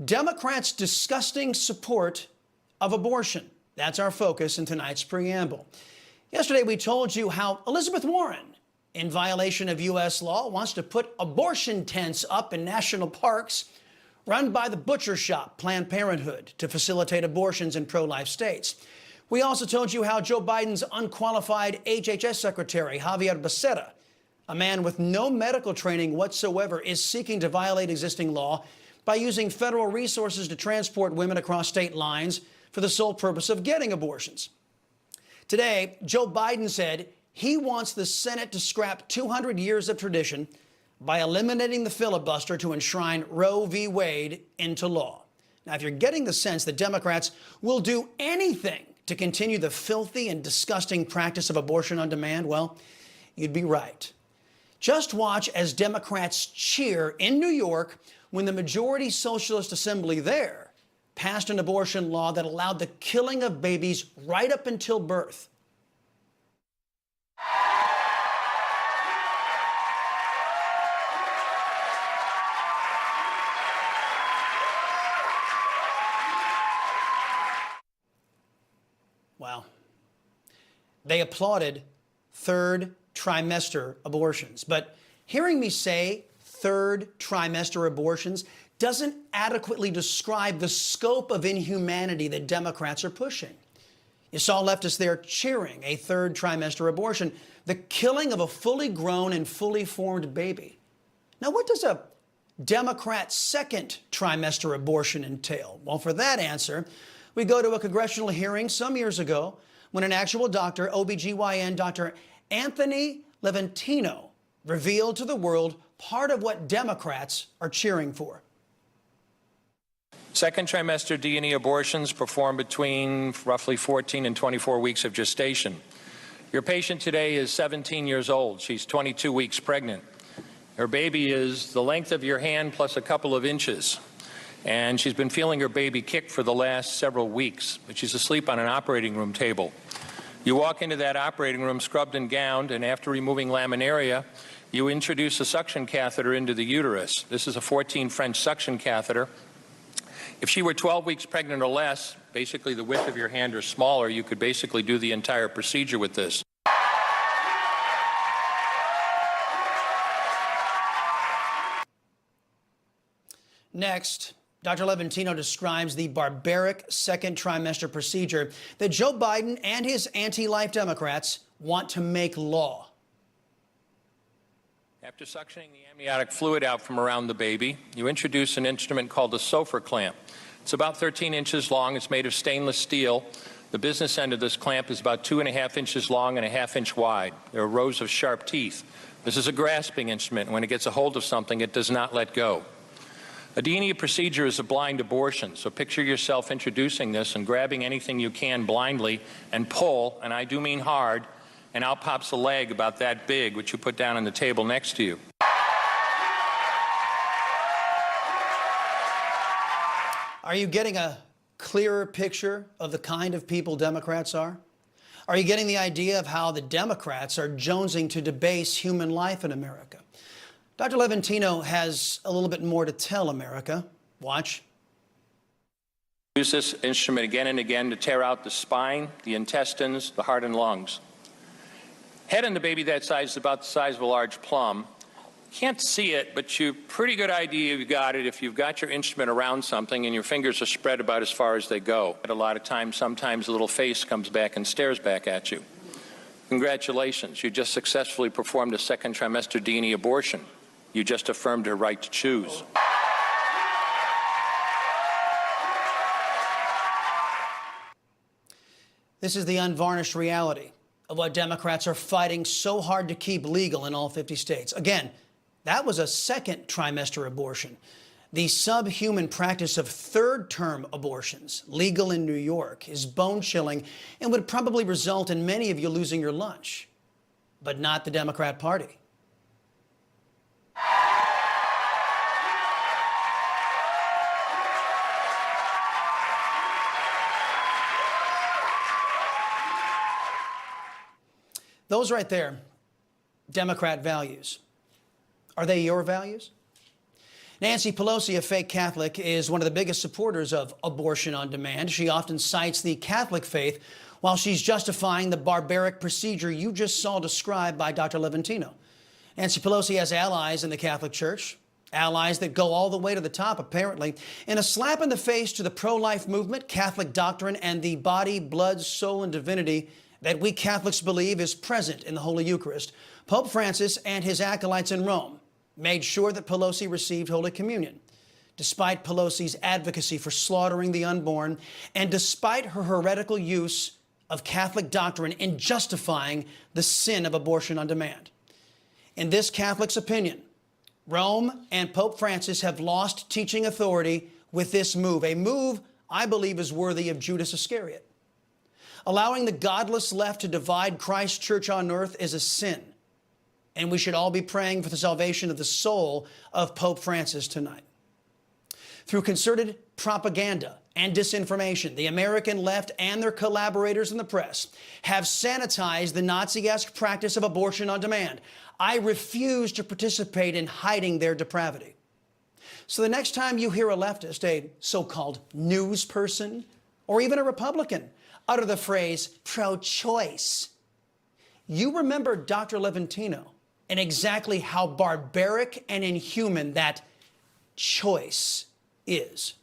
Democrats' disgusting support of abortion. That's our focus in tonight's preamble. Yesterday, we told you how Elizabeth Warren, in violation of U.S. law, wants to put abortion tents up in national parks run by the butcher shop, Planned Parenthood, to facilitate abortions in pro-life states. We also told you how Joe Biden's unqualified HHS Secretary, Javier Becerra, a man with no medical training whatsoever, is seeking to violate existing law by using federal resources to transport women across state lines for the sole purpose of getting abortions. Today, Joe Biden said he wants the Senate to scrap 200 years of tradition by eliminating the filibuster to enshrine Roe v. Wade into law. Now, if you're getting the sense that Democrats will do anything to continue the filthy and disgusting practice of abortion on demand, well, you'd be right. Just watch as Democrats cheer in New York when the majority Socialist Assembly there passed an abortion law that allowed the killing of babies right up until birth. Wow. They applauded third trimester abortions. But hearing me say third trimester abortions doesn't adequately describe the scope of inhumanity that Democrats are pushing. You saw leftists there cheering a third trimester abortion, the killing of a fully grown and fully formed baby. Now, what does a Democrat second trimester abortion entail? Well, for that answer, we go to a congressional hearing some years ago when an actual doctor, OBGYN Dr. Anthony Levantino, revealed to the world part of what Democrats are cheering for. Second trimester D&E abortions performed between roughly 14 and 24 weeks of gestation. Your patient today is 17 years old. She's 22 weeks pregnant. Her baby is the length of your hand plus a couple of inches. And she's been feeling her baby kick for the last several weeks, but she's asleep on an operating room table. You walk into that operating room scrubbed and gowned, and after removing laminaria, you introduce a suction catheter into the uterus. This is a 14 French suction catheter. If she were 12 weeks pregnant or less, basically the width of your hand or smaller, you could basically do the entire procedure with this. Next, Dr. Levantino describes the barbaric second trimester procedure that Joe Biden and his anti-life Democrats want to make law. After suctioning the amniotic fluid out from around the baby, you introduce an instrument called a Sofer clamp. It's about 13 inches long. It's made of stainless steel. The business end of this clamp is about 2.5 inches long and a half-inch wide. There are rows of sharp teeth. This is a grasping instrument. When it gets a hold of something, it does not let go. A D&E procedure is a blind abortion, so picture yourself introducing this and grabbing anything you can blindly and pull, and I do mean hard, and out pops a leg about that big, which you put down on the table next to you. Are you getting a clearer picture of the kind of people Democrats are? Are you getting the idea of how the Democrats are jonesing to debase human life in America? Dr. Levantino has a little bit more to tell America. Watch. Use this instrument again and again to tear out the spine, the intestines, the heart and lungs. Head on the baby that size is about the size of a large plum. Can't see it, but you pretty good idea you've got it if you've got your instrument around something and your fingers are spread about as far as they go. A lot of times, sometimes a little face comes back and stares back at you. Congratulations, you just successfully performed a second trimester D&E abortion. You just affirmed her right to choose. This is the unvarnished reality of what Democrats are fighting so hard to keep legal in all 50 states. Again, that was a second trimester abortion. The subhuman practice of third-term abortions, legal in New York, is bone-chilling and would probably result in many of you losing your lunch, but not the Democrat Party. Those right there, Democrat values. Are they your values? Nancy Pelosi, a fake Catholic, is one of the biggest supporters of abortion on demand. She often cites the Catholic faith while she's justifying the barbaric procedure you just saw described by Dr. Levantino. Nancy Pelosi has allies in the Catholic Church, allies that go all the way to the top, apparently. In a slap in the face to the pro-life movement, Catholic doctrine, and the body, blood, soul, and divinity that we Catholics believe is present in the Holy Eucharist, Pope Francis and his acolytes in Rome made sure that Pelosi received Holy Communion. Despite Pelosi's advocacy for slaughtering the unborn, and despite her heretical use of Catholic doctrine in justifying the sin of abortion on demand. In this Catholic's opinion, Rome and Pope Francis have lost teaching authority with this move, a move I believe is worthy of Judas Iscariot. Allowing the godless left to divide Christ's church on earth is a sin, and we should all be praying for the salvation of the soul of Pope Francis tonight. Through concerted propaganda and disinformation, the American left and their collaborators in the press have sanitized the Nazi-esque practice of abortion on demand. I refuse to participate in hiding their depravity. So the next time you hear a leftist, a so-called news person, or even a Republican utter the phrase pro-choice, you remember Dr. Levantino and exactly how barbaric and inhuman that choice is.